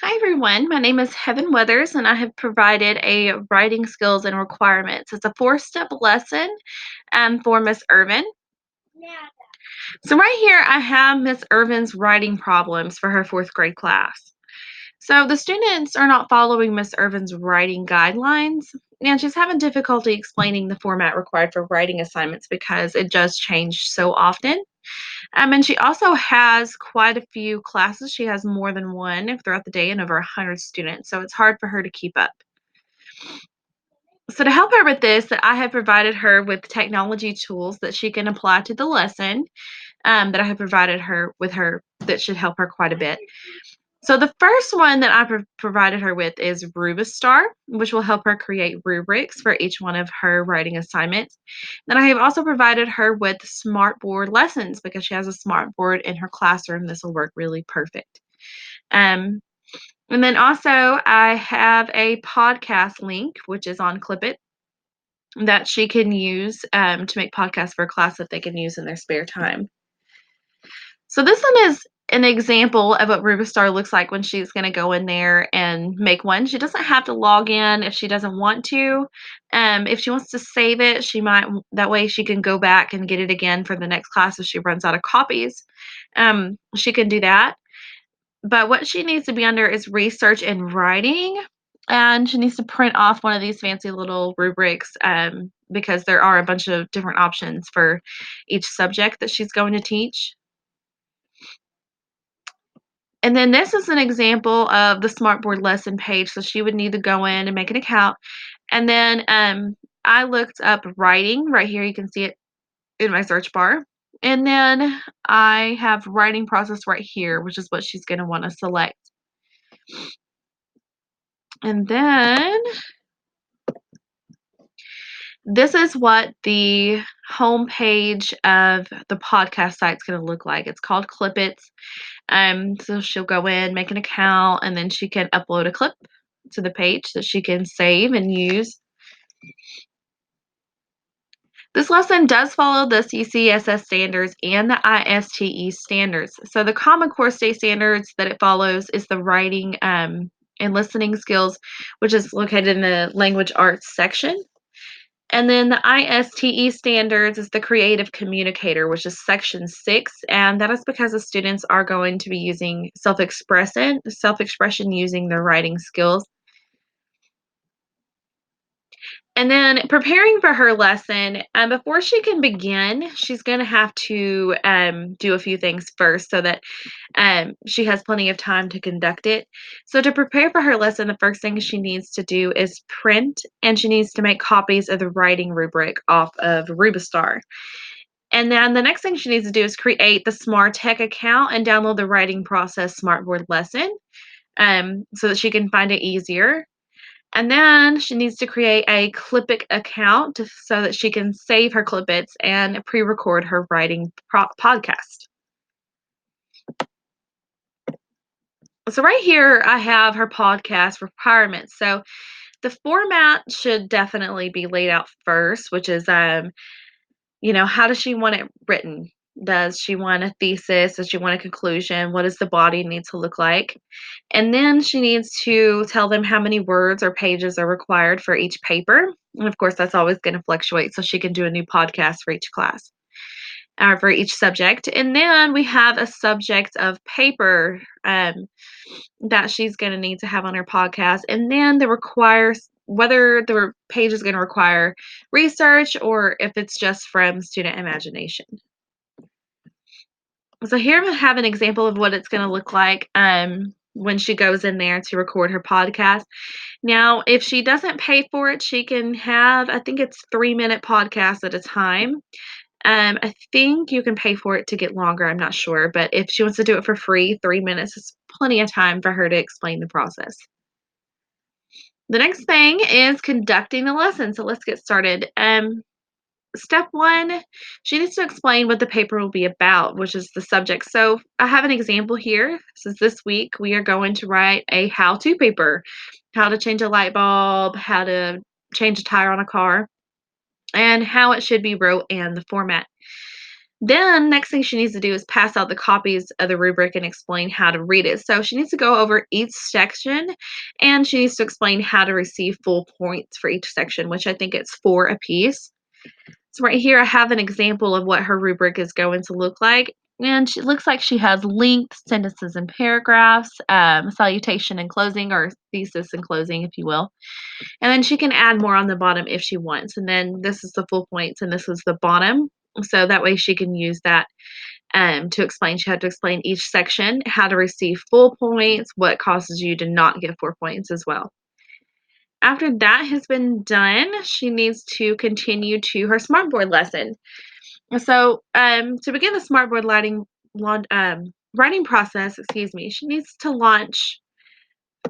Hi, everyone. My name is Heaven Weathers, and I have provided a writing skills and requirements. It's a four-step lesson for Miss Irvin. So, right here, I have Miss Irvin's writing problems for her fourth grade class. So, the students are not following Miss Irvin's writing guidelines, and she's having difficulty explaining the format required for writing assignments because it does change so often. And she also has quite a few classes. She has more than one throughout the day and over 100 students, so it's hard for her to keep up. So to help her with this, I have provided her with technology tools that she can apply to the lesson that I have provided her that should help her quite a bit. So the first one that I provided her with is Rubistar, which will help her create rubrics for each one of her writing assignments. Then I have also provided her with smartboard lessons because she has a smartboard in her classroom. This will work really perfect. Um, and then also I have a podcast link, which is on Clip It, that she can use to make podcasts for a class that they can use in their spare time. So this one is an example of what Rubistar looks like when she's going to go in there and make one. She doesn't have to log in if she doesn't want to. If she wants to save it, she might. That way, she can go back and get it again for the next class if she runs out of copies. She can do that. But what she needs to be under is research and writing. And she needs to print off one of these fancy little rubrics because there are a bunch of different options for each subject that she's going to teach. And then this is an example of the Smartboard lesson page. So she would need to go in and make an account. And then I looked up writing right here. You can see it in my search bar. And then I have writing process right here, which is what she's going to want to select. And then this is what the homepage of the podcast site is going to look like. It's called Clip It. So she'll go in, make an account, and then she can upload a clip to the page that she can save and use. This lesson does follow the CCSS standards and the ISTE standards. So the Common Core State standards that it follows is the writing and listening skills, which is located in the language arts section. And then the ISTE standards is the creative communicator, which is section 6, and that is because the students are going to be using self-expression using their writing skills. And then preparing for her lesson, before she can begin, she's going to have to do a few things first so that she has plenty of time to conduct it. So, to prepare for her lesson, the first thing she needs to do is print and she needs to make copies of the writing rubric off of Rubistar. And then the next thing she needs to do is create the Smart Tech account and download the writing process smartboard lesson so that she can find it easier. And then she needs to create a Clipic account so that she can save her Clipits and pre-record her writing podcast. So right here, I have her podcast requirements. So the format should definitely be laid out first, which is, how does she want it written? Does she want a thesis? Does she want a conclusion? What does the body need to look like? And then she needs to tell them how many words or pages are required for each paper. And of course, that's always going to fluctuate, so she can do a new podcast for each class or for each subject. And then we have a subject of paper that she's going to need to have on her podcast. And then the requires whether the page is going to require research or if it's just from student imagination. So here we have an example of what it's going to look like when she goes in there to record her podcast. Now, if she doesn't pay for it, she can have, I think it's 3-minute podcasts at a time. I think you can pay for it to get longer. I'm not sure. But if she wants to do it for free, 3 minutes is plenty of time for her to explain the process. The next thing is conducting the lesson. So let's get started. Step 1, she needs to explain what the paper will be about, which is the subject. So I have an example here. This week we are going to write a how-to paper, how to change a light bulb, how to change a tire on a car, and how it should be wrote and the format. Then, next thing she needs to do is pass out the copies of the rubric and explain how to read it. So, she needs to go over each section and she needs to explain how to receive full points for each section, which I think it's 4 apiece. So, right here, I have an example of what her rubric is going to look like. And it looks like she has length, sentences and paragraphs, salutation and closing, or thesis and closing, if you will. And then she can add more on the bottom if she wants. And then this is the full points, and this is the bottom. So that way she can use that to explain. She had to explain each section, how to receive full points, what causes you to not get 4 points as well. After that has been done, she needs to continue to her smartboard lesson. So, to begin the smartboard writing process, excuse me, she needs to launch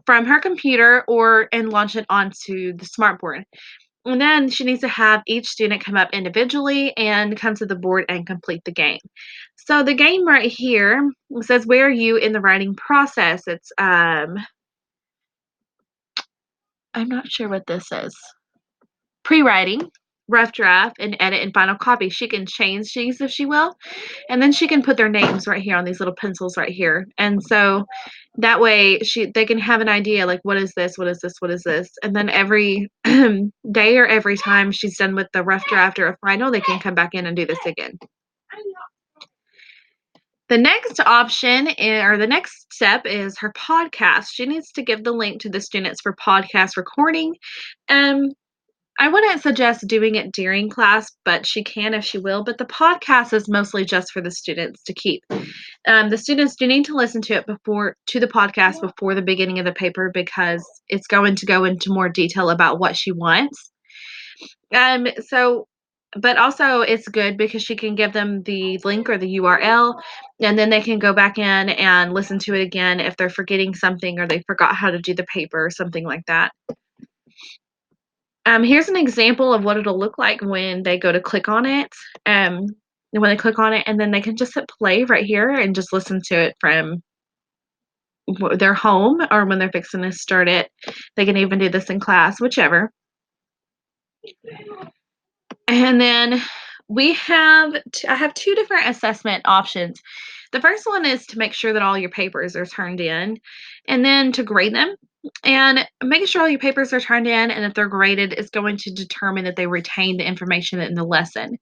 from her computer and launch it onto the smartboard. And then she needs to have each student come up individually and come to the board and complete the game. So the game right here says, "Where are you in the writing process?" It's I'm not sure what this is. Pre-writing, rough draft, and edit and final copy. She can change these if she will, and then she can put their names right here on these little pencils right here. And so that way they can have an idea like, what is this? What is this? What is this? And then every day or every time she's done with the rough draft or a final, they can come back in and do this again. The next option or the next step is her podcast. She needs to give the link to the students for podcast recording. Um, I wouldn't suggest doing it during class, but she can if she will. But the podcast is mostly just for the students to keep. The students do need to listen to the podcast before the beginning of the paper because it's going to go into more detail about what she wants. So but also it's good because she can give them the link or the URL, and then they can go back in and listen to it again if they're forgetting something or they forgot how to do the paper or something like that. Here's an example of what it'll look like when they go to click on it. Um, when they click on it, and then they can just hit play right here and just listen to it from their home, or when they're fixing to start it. They can even do this in class, whichever. And then I have 2 different assessment options. The first one is to make sure that all your papers are turned in, and then to grade them. And making sure all your papers are turned in and if they're graded is going to determine that they retain the information in the lesson.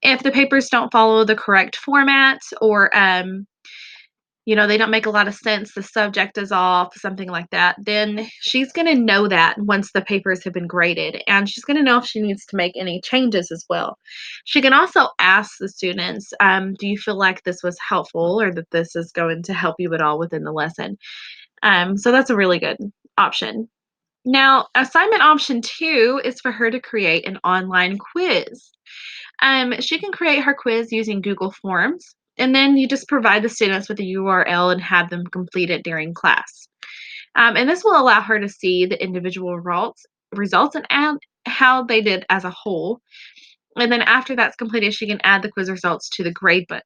If the papers don't follow the correct format or they don't make a lot of sense, the subject is off, something like that, then she's going to know that once the papers have been graded, and she's going to know if she needs to make any changes as well. She can also ask the students, do you feel like this was helpful or that this is going to help you at all within the lesson? So that's a really good option. Now, assignment option 2 is for her to create an online quiz. She can create her quiz using Google Forms, and then you just provide the students with a URL and have them complete it during class. And this will allow her to see the individual results and add how they did as a whole. And then after that's completed, she can add the quiz results to the gradebook.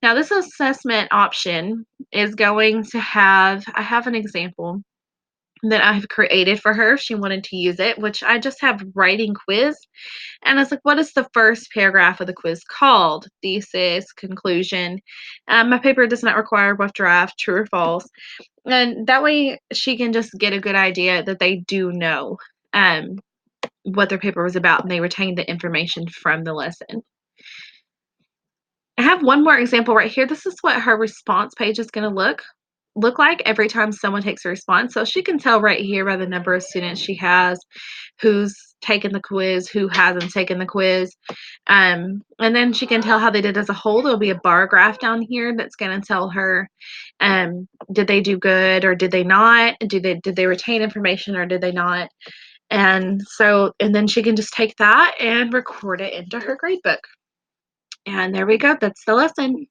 Now, this assessment option is going to I have an example that I've created for her if she wanted to use it, which I just have writing quiz. And it's like, what is the first paragraph of the quiz called? Thesis, conclusion. My paper does not require rough draft, true or false. And that way she can just get a good idea that they do know what their paper was about and they retain the information from the lesson. I have one more example right here. This is what her response page is going to look like every time someone takes a response. So she can tell right here by the number of students she has, who's taken the quiz, who hasn't taken the quiz. And then she can tell how they did as a whole. There'll be a bar graph down here that's going to tell her, did they do good or did they not? Did they retain information or did they not? And then she can just take that and record it into her gradebook. And there we go. That's the lesson.